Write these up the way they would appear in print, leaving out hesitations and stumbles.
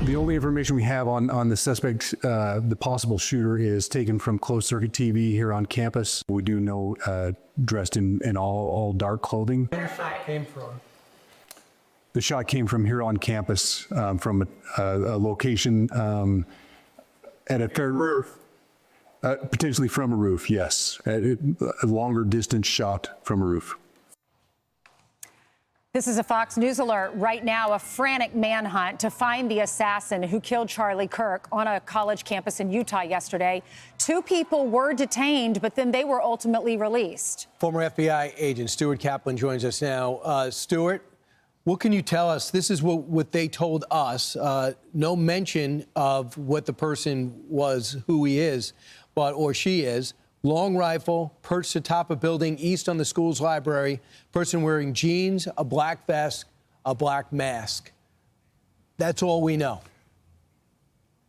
The only information we have on the suspect, the possible shooter, is taken from closed-circuit TV here on campus. We do know dressed in all dark clothing. Where the shot came from? The shot came from here on campus, from a location at a fair roof. Potentially from a roof, yes. A longer distance shot from a roof. This is a Fox News alert. Right now, a frantic manhunt to find the assassin who killed Charlie Kirk on a college campus in Utah yesterday. 2 people were detained, but then they were ultimately released. Former FBI Agent Stuart Kaplan joins us now. Stuart, what can you tell us? This is what they told us. No mention of what the person was, who he is, or she is. Long rifle, perched atop a building east on the school's library, person wearing jeans, a black vest, a black mask. That's all we know.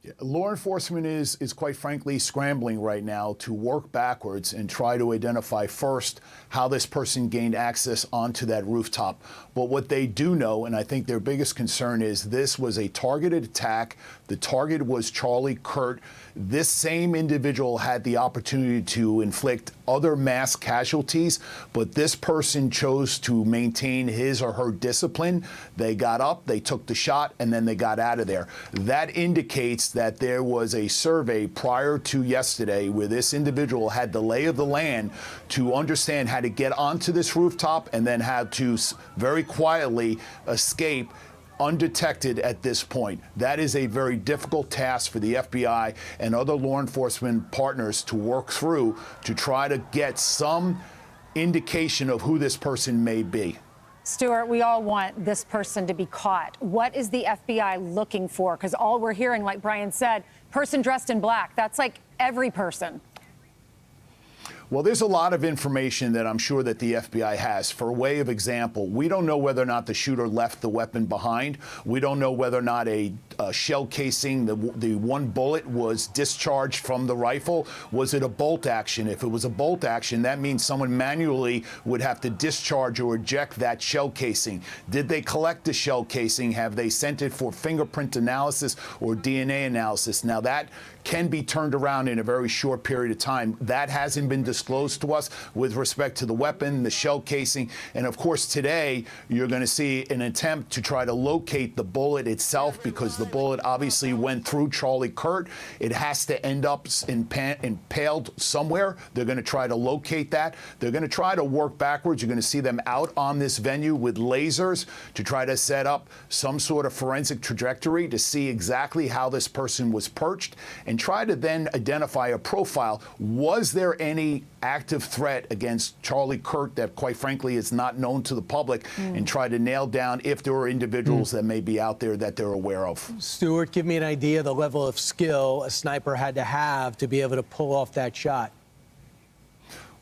Yeah, law enforcement is quite frankly scrambling right now to work backwards and try to identify first how this person gained access onto that rooftop. But what they do know, and I think their biggest concern, is this was a targeted attack. The target was Charlie Kirk. This same individual had the opportunity to inflict other mass casualties, but this person chose to maintain his or her discipline. They got up, they took the shot, and then they got out of there. That indicates that there was a survey prior to yesterday where this individual had the lay of the land to understand how to get onto this rooftop and then how to very quietly escape undetected at this point. That is a very difficult task for the FBI and other law enforcement partners to work through to try to get some indication of who this person may be. Stuart, we all want this person to be caught. What is the FBI looking for? Because all we're hearing, like Brian said, person dressed in black. That's like every person. Well, there's a lot of information that I'm sure that the FBI has. For way of example, we don't know whether or not the shooter left the weapon behind. We don't know whether or not a shell casing, the one bullet was discharged from the rifle. Was it a bolt action? If it was a bolt action, that means someone manually would have to discharge or eject that shell casing. Did they collect the shell casing? Have they sent it for fingerprint analysis or DNA analysis? Now, that can be turned around in a very short period of time. That hasn't been disclosed to us with respect to the weapon, the shell casing. And of course, today, you're going to see an attempt to try to locate the bullet itself, because the bullet obviously went through Charlie Kirk. It has to end up impaled somewhere. They're going to try to locate that. They're going to try to work backwards. You're going to see them out on this venue with lasers to try to set up some sort of forensic trajectory to see exactly how this person was perched, and try to then identify a profile. Was there any active threat against Charlie Kirk that, quite frankly, is not known to the public, and try to nail down if there are individuals that may be out there that they're aware of. Stuart, give me an idea of the level of skill a sniper had to have to be able to pull off that shot.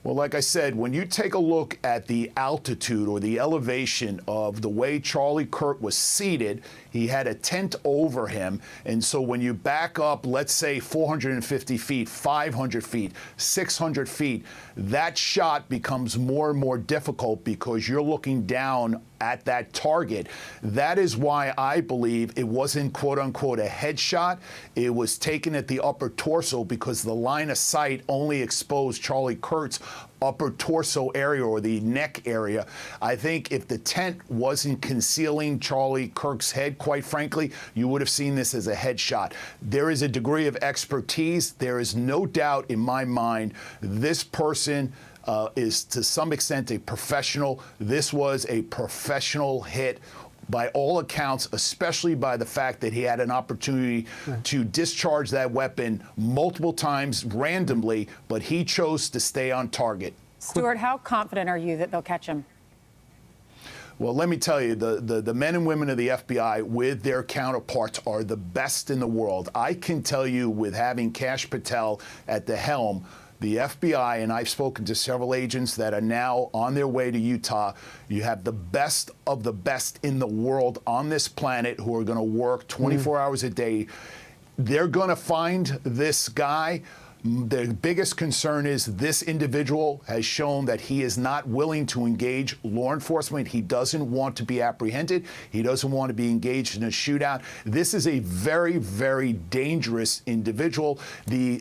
Well, like I said, when you take a look at the altitude or the elevation of the way Charlie Kirk was seated, he had a tent over him. And so when you back up, let's say 450 feet, 500 feet, 600 feet, that shot becomes more and more difficult because you're looking down at that target. That is why I believe it wasn't, quote unquote, a headshot. It was taken at the upper torso because the line of sight only exposed Charlie Kirk's upper torso area or the neck area. I think if the tent wasn't concealing Charlie Kirk's head, quite frankly, you would have seen this as a headshot. There is a degree of expertise. There is no doubt in my mind this person is to some extent a professional. This was a professional hit by all accounts, especially by the fact that he had an opportunity to discharge that weapon multiple times randomly, but he chose to stay on target. Stuart, how confident are you that they'll catch him? Well, let me tell you, the men and women of the FBI with their counterparts are the best in the world. I can tell you, with having Kash Patel at the helm, the FBI, and I've spoken to several agents that are now on their way to Utah, you have the best of the best in the world on this planet who are going to work 24 hours a day. They're going to find this guy. The biggest concern is this individual has shown that he is not willing to engage law enforcement. He doesn't want to be apprehended. He doesn't want to be engaged in a shootout. This is a very, very dangerous individual. The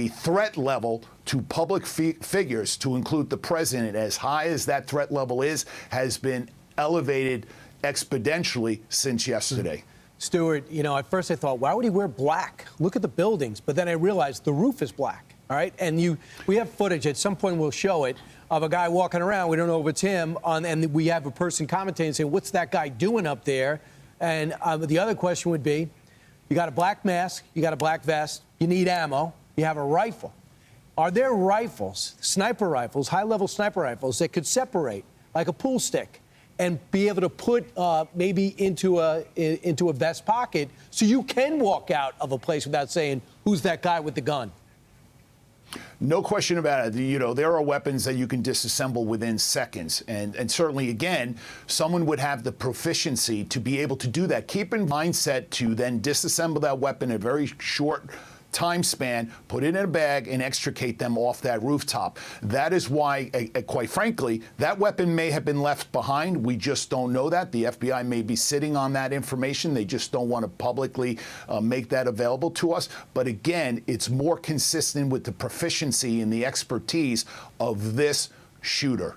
threat level to public figures, to include the president, as high as that threat level is, has been elevated exponentially since yesterday. Stuart, you know, at first I thought, why would he wear black? Look at the buildings. But then I realized the roof is black, all right? And we have footage, at some point we'll show it, of a guy walking around. We don't know if it's him, and we have a person commentating saying, what's that guy doing up there? And the other question would be, you got a black mask, you got a black vest, you need ammo, you have a rifle. Are there rifles, sniper rifles, high-level sniper rifles, that could separate, like a pool stick, and be able to put maybe into a vest pocket so you can walk out of a place without saying, who's that guy with the gun? No question about it. You know, there are weapons that you can disassemble within seconds. And certainly, again, someone would have the proficiency to be able to do that. Keep in mindset to then disassemble that weapon in a very short time span, put it in a bag, and extricate them off that rooftop. That is why, quite frankly, that weapon may have been left behind. We just don't know that. The FBI may be sitting on that information. They just don't want to publicly make that available to us. But again, it's more consistent with the proficiency and the expertise of this shooter.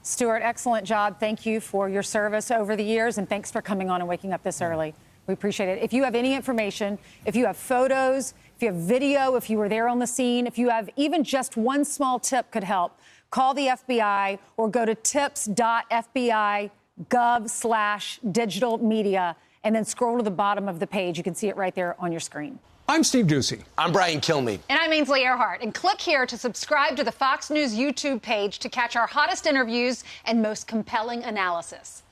Stuart, excellent job. Thank you for your service over the years, and thanks for coming on and waking up this early. We appreciate it. If you have any information, if you have photos, if you have video, if you were there on the scene, if you have even just one small tip could help, call the FBI or go to tips.fbi.gov/digital media and then scroll to the bottom of the page. You can see it right there on your screen. I'm Steve Doocy. I'm Brian Kilmeade. And I'm Ainsley Earhart. And click here to subscribe to the Fox News YouTube page to catch our hottest interviews and most compelling analysis.